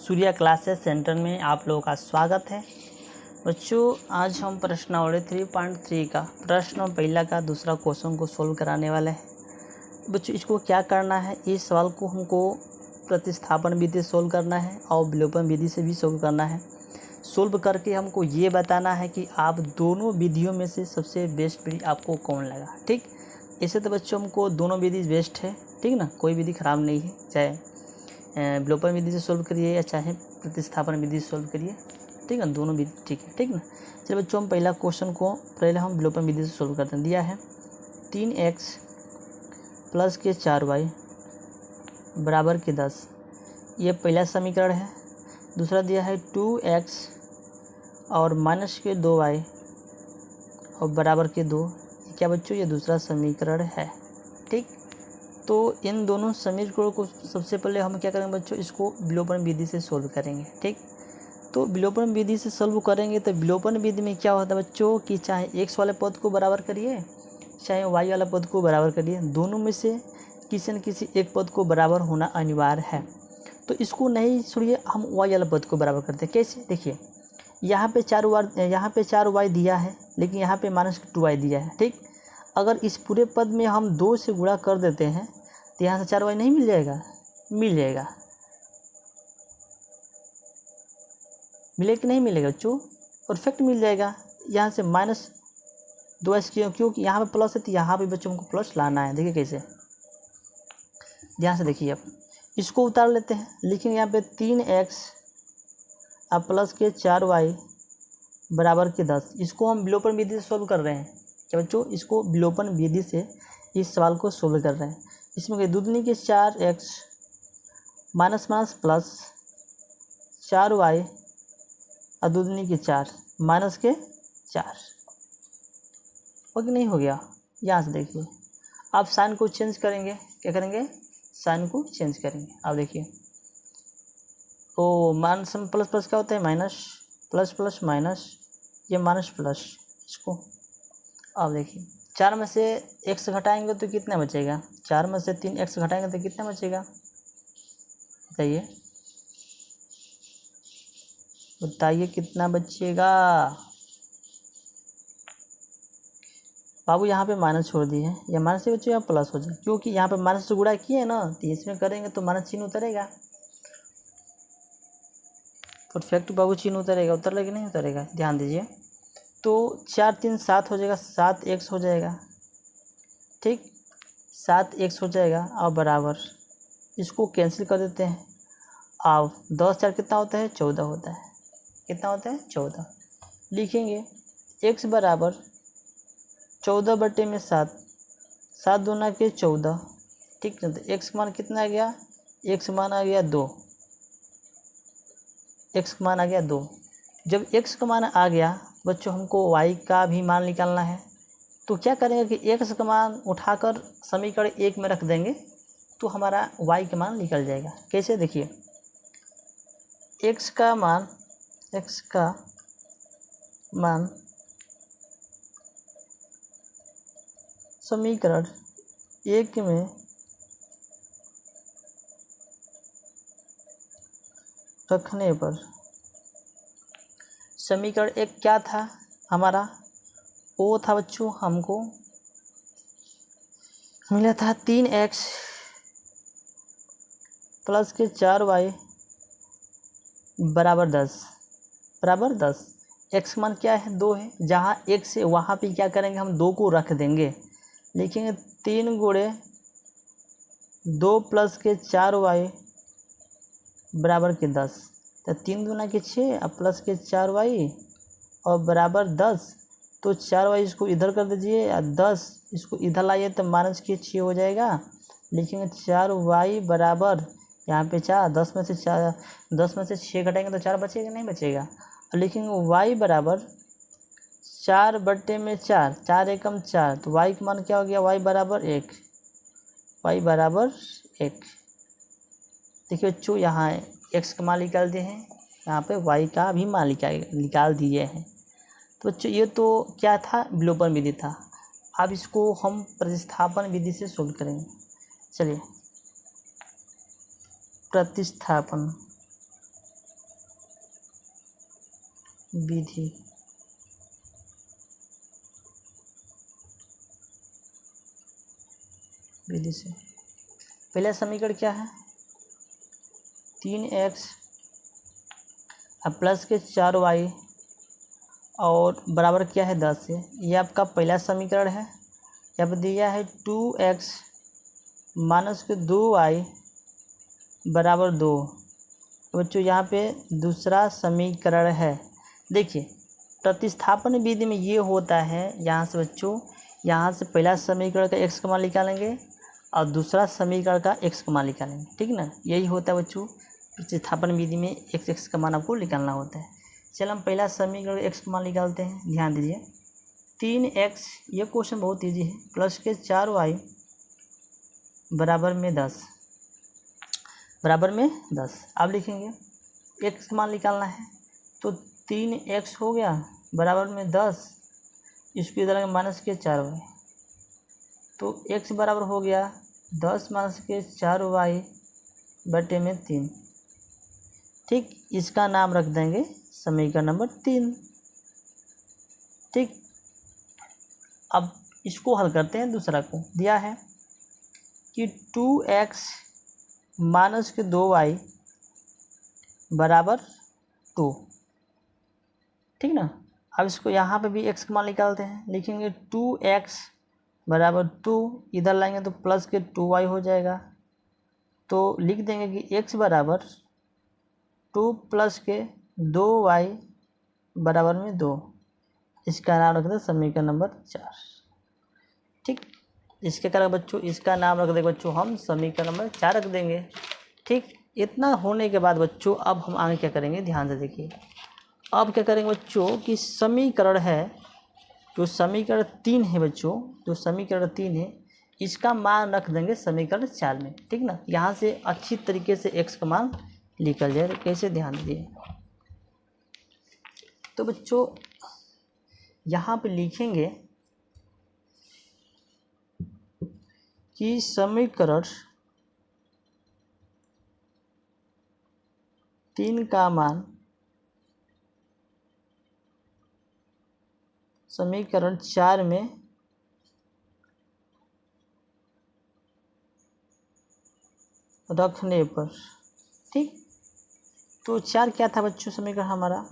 Surya classes centre में आप लोगों का स्वागत है। बच्चों, आज हम प्रश्नावली 3.3 का प्रश्न पहला का दूसरा क्वेश्चन को सोल्व कराने वाले हैं। बच्चों, इसको क्या करना है, इस सवाल को हमको प्रतिस्थापन विधि से सोल्व करना है और विलोपन विधि से भी सोल्व करना है। सोल्व करके हमको ये बताना है कि आप दोनों विधियों में से सबसे बेस्ट विधि आपको कौन लगा। ठीक, ऐसे तो बच्चों हमको दोनों विधि बेस्ट है, ठीक ना, कोई विधि ख़राब नहीं है। चाहे विलोपन विधि से सोल्व करिए या चाहे प्रतिस्थापन विधि से सोल्व करिए, ठीक है, दोनों विधि ठीक है, ठीक ना। चलिए बच्चों, हम पहला क्वेश्चन को पहले हम विलोपन विधि से सोल्व करते हैं। दिया है 3x प्लस के 4y बराबर के 10, ये पहला समीकरण है। दूसरा दिया है 2x और माइनस के 2y और बराबर के 2, क्या बच्चों, ये दूसरा समीकरण है। ठीक, तो इन दोनों समीकरणों को सबसे पहले हम क्या करेंगे बच्चों, इसको विलोपन विधि से सोल्व करेंगे। ठीक, तो विलोपन विधि से सोल्व करेंगे तो विलोपन विधि में क्या होता है बच्चों कि चाहे x वाले पद को बराबर करिए चाहे y वाला पद को बराबर करिए, दोनों में से किसी न किसी एक पद को बराबर होना अनिवार्य है। तो इसको नहीं छोड़िए, हम y वाला पद को बराबर करते हैं। कैसे, देखिए, यहाँ पे 4y दिया है, लेकिन यहाँ पे -2y दिया है। ठीक, अगर इस पूरे पद में हम 2 से गुणा कर देते हैं तो यहाँ से 4y नहीं मिल जाएगा, मिलेगा कि नहीं मिलेगा बच्चों, परफेक्ट मिल जाएगा। यहाँ से -2x क्योंकि यहाँ पे प्लस है तो यहाँ पे बच्चों हमको प्लस लाना है। देखिए कैसे, ध्यान से देखिए, अब इसको उतार लेते हैं, लिखेंगे यहाँ पे 3x अब प्लस के 4y बराबर के 10। इसको हम विलोपन विधि से सोल्व कर रहे हैं। क्या बच्चों, इसको विलोपन विधि से इस सवाल को सोल्व कर रहे हैं। इसमें दूनी के 4x माइनस प्लस 4y और दूनी के 4 माइनस के 4, ओके, नहीं हो गया। यहाँ से देखिए, आप साइन को चेंज करेंगे, क्या करेंगे, साइन को चेंज करेंगे। आप देखिए, तो माइनस प्लस प्लस क्या होता है, माइनस, प्लस प्लस माइनस, ये माइनस प्लस, इसको आप देखिए 4 में से x घटाएंगे तो कितना बचेगा, 4 में से 3x घटाएंगे तो कितना बचेगा, बताइए बताइए कितना बचेगा। बाबू यहाँ पे माइनस छोड़ दिए हैं, या माइनस से बचेगा प्लस हो जाए, क्योंकि यहाँ पे माइनस से गुणा किए ना, तो इसमें करेंगे तो माइनस चिन्ह उतरेगा। परफेक्ट बाबू, चिन्ह उतरेगा, उतरेगा कि नहीं उतरेगा, ध्यान दीजिए। तो 4 3 7 हो जाएगा, 7x हो जाएगा। ठीक, 7x हो जाएगा और बराबर, इसको कैंसिल कर देते हैं। अब 10 4 कितना होता है, 14 होता है। कितना होता है, 14। लिखेंगे x बराबर 14/7, 7 दूना के 14। ठीक है, तो x मान कितना आ गया, x मान आ गया 2, x मान आ गया 2। जब x का मान आ गया बच्चों, हमको y का भी मान निकालना है। तो क्या करेंगे कि x का मान उठाकर समीकरण 1 में रख देंगे तो हमारा y का मान निकल जाएगा। कैसे, देखिए, x का मान समीकरण 1 में रखने पर समीकरण 1 क्या था हमारा, वो था बच्चों, हमको मिला था 3x प्लस के 4y बराबर 10। x मान क्या है, 2 है। जहाँ x है वहाँ पे क्या करेंगे, हम 2 को रख देंगे, लिखेंगे 3 गुणे 2 प्लस के 4y बराबर के 10। तो 3 दूना के 6 और प्लस के 4y और बराबर 10। तो 4y इसको इधर कर दीजिए और 10 इसको इधर लाइए तो माइनस के 6 हो जाएगा। लिखेंगे 4y बराबर, यहाँ पे 4, 10 में से 6 घटाएंगे तो 4 बचेगा, नहीं बचेगा। और लिखेंगे y बराबर 4/4, 4 एकम 4, तो y का मान क्या हो गया, y बराबर 1। देखिए बच्चों, यहाँ x का मान निकाल दिए हैं, यहाँ पे y का भी मान निकाल दिए हैं। तो बच्चों, ये तो क्या था, विलोपन विधि था। अब इसको हम प्रतिस्थापन विधि से सोल्व करेंगे। चलिए, प्रतिस्थापन विधि से पहला समीकरण क्या है, 3x अब प्लस के 4y और बराबर क्या है 10 है। ये आपका पहला समीकरण है। अब दिया है 2x माइनस के 2y बराबर 2। बच्चों यहाँ पे दूसरा समीकरण है। देखिए प्रतिस्थापन विधि में ये होता है, यहाँ से बच्चों यहाँ से पहला समीकरण का x का मान निकालेंगे और दूसरा समीकरण का x का मान निकालेंगे, ठीक ना। यही होता है बच्चों प्रतिस्थापन विधि में, x का मान आपको निकालना होता है। चल हम पहला समीकरण x का मान निकालते हैं। ध्यान दीजिए 3x, ये क्वेश्चन बहुत ईजी है, प्लस के 4y बराबर में 10 अब लिखेंगे x का मान निकालना है तो 3x हो गया बराबर में 10, इसको इधर माइनस के 4y, तो x बराबर हो गया 10 माइनस के 4y बटे में 3। ठीक, इसका नाम रख देंगे समीकरण नंबर 3। ठीक, अब इसको हल करते हैं। दूसरा को दिया है कि 2x माइनस के 2y बराबर 2, ठीक ना। अब इसको यहाँ पे भी x का मान निकालते हैं। लिखेंगे 2x बराबर 2, इधर लाएंगे तो प्लस के 2y हो जाएगा, तो लिख देंगे कि x बराबर 2 प्लस के 2y बराबर में 2। इसका नाम रख दें समीकरण नंबर 4। ठीक, इसके कारण बच्चों इसका नाम रख देंगे बच्चों हम समीकरण नंबर 4 रख देंगे। ठीक, इतना होने के बाद बच्चों अब हम आगे क्या करेंगे, ध्यान से देखिए। अब क्या करेंगे बच्चों कि समीकरण है जो समीकरण 3 है बच्चों, जो समीकरण 3 है इसका मान रख देंगे समीकरण 4 में, ठीक ना। यहाँ से अच्छी तरीके से x का मान निकल जाए। कैसे, ध्यान दीजिए। तो बच्चों यहाँ पे लिखेंगे कि समीकरण 3 का मान समीकरण 4 में रखने पर, ठीक। तो 4 क्या था बच्चों समीकरण हमारा,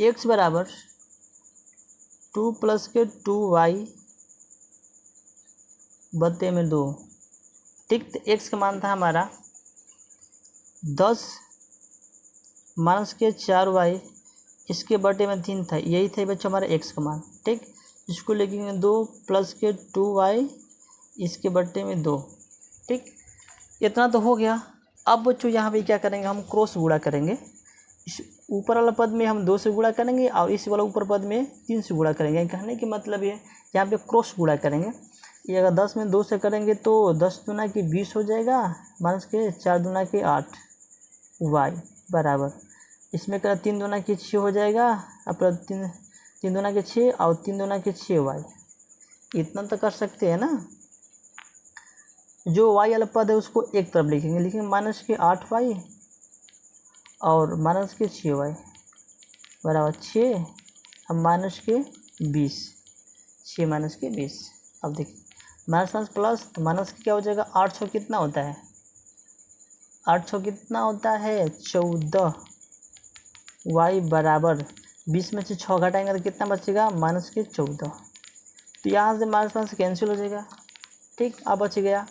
x बराबर 2 प्लस के 2y बटे में 2। ठीक, तो x का मान था हमारा 10 माइनस के 4y, इसके बटे में 3 था। यही था बच्चों हमारा x का मान। ठीक, इसको लिखेंगे 2 प्लस के 2y इसके बटे में 2। ठीक, इतना तो हो गया। अब बच्चों यहाँ पे क्या करेंगे, हम क्रॉस गुणा करेंगे। इस ऊपर वाला पद में हम 2 से गुणा करेंगे और इस वाला ऊपर पद में 3 से गुणा करेंगे। कहने की मतलब ये यहाँ पे क्रॉस गुणा करेंगे। ये अगर 10 में 2 से करेंगे तो 10 दूना की 20 हो जाएगा, माइनस के 4 दूना के 8 y बराबर, इसमें करें 3 दूना की 6 हो जाएगा, अब 3 दूना के 6 और 3 दूना के 6 y। इतना तो कर सकते हैं ना। जो y वाला पद है उसको एक तरफ लिखेंगे माइनस के 8y और माइनस के 6y बराबर 6, अब माइनस के 20, 6 माइनस के 20। अब देखिए माइनस माइनस प्लस, तो माइनस क्या हो जाएगा, 800 कितना होता है, 800 कितना होता है 14 y बराबर 20 में से 6 घटाएंगे तो कितना बचेगा, माइनस के 14। तो यहाँ से माइनस माइनस कैंसिल हो जाएगा। ठीक, अब बच गया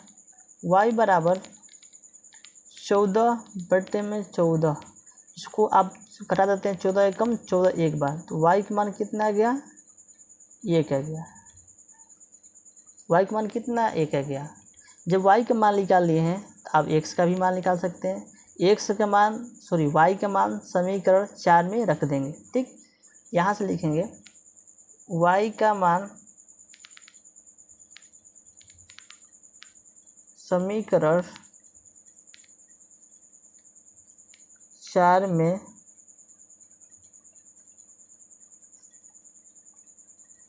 y बराबर 14 बटे में 14, इसको आप घटा देते हैं, 14 एकम 14 एक बार, तो y का मान कितना आ गया, 1 आ गया। y का मान कितना, 1 आ गया। जब y का मान निकाल लिए हैं तो आप x का भी मान निकाल सकते हैं। x का मान y का मान समीकरण 4 में रख देंगे। ठीक, यहाँ से लिखेंगे y का मान समीकरण 4 में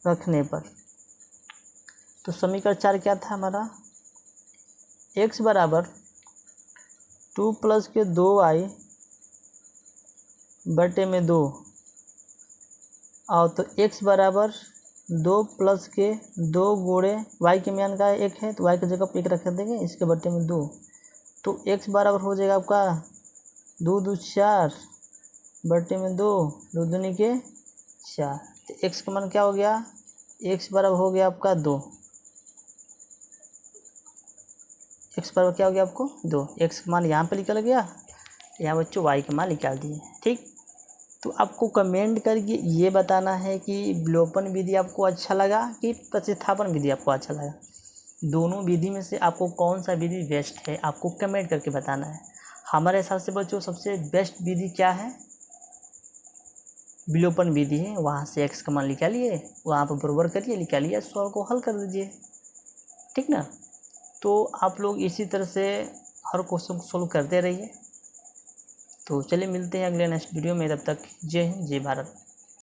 रखने पर, तो समीकरण 4 क्या था हमारा, x बराबर 2 प्लस के 2y बटे में 2 और तो x बराबर 2 प्लस के 2 गुणे y के मान का 1 है तो y की जगह पर 1 रख देंगे, इसके बटे में 2। तो x बराबर हो जाएगा आपका 2 2 4 बटे में 2 2 दूनी के 4। तो x का मान क्या हो गया, x बराबर हो गया आपका 2। x बराबर क्या हो गया आपको 2। x का मान यहाँ पे निकल गया, यहाँ बच्चों y का मान निकाल दिए। ठीक, तो आपको कमेंट करके ये बताना है कि विलोपन विधि आपको अच्छा लगा कि प्रतिस्थापन विधि आपको अच्छा लगा। दोनों विधि में से आपको कौन सा विधि बेस्ट है, आपको कमेंट करके बताना है। हमारे हिसाब से बच्चों सबसे बेस्ट विधि क्या है, विलोपन विधि है। वहाँ से x का मान निकालिए, वहाँ पर बराबर करिए, निकालिए, सवाल को हल कर दीजिए। ठीक ना, तो आप लोग इसी तरह से हर क्वेश्चन को सोल्व करते रहिए। तो चलिए मिलते हैं अगले नेक्स्ट वीडियो में, तब तक जय हिंद जय भारत।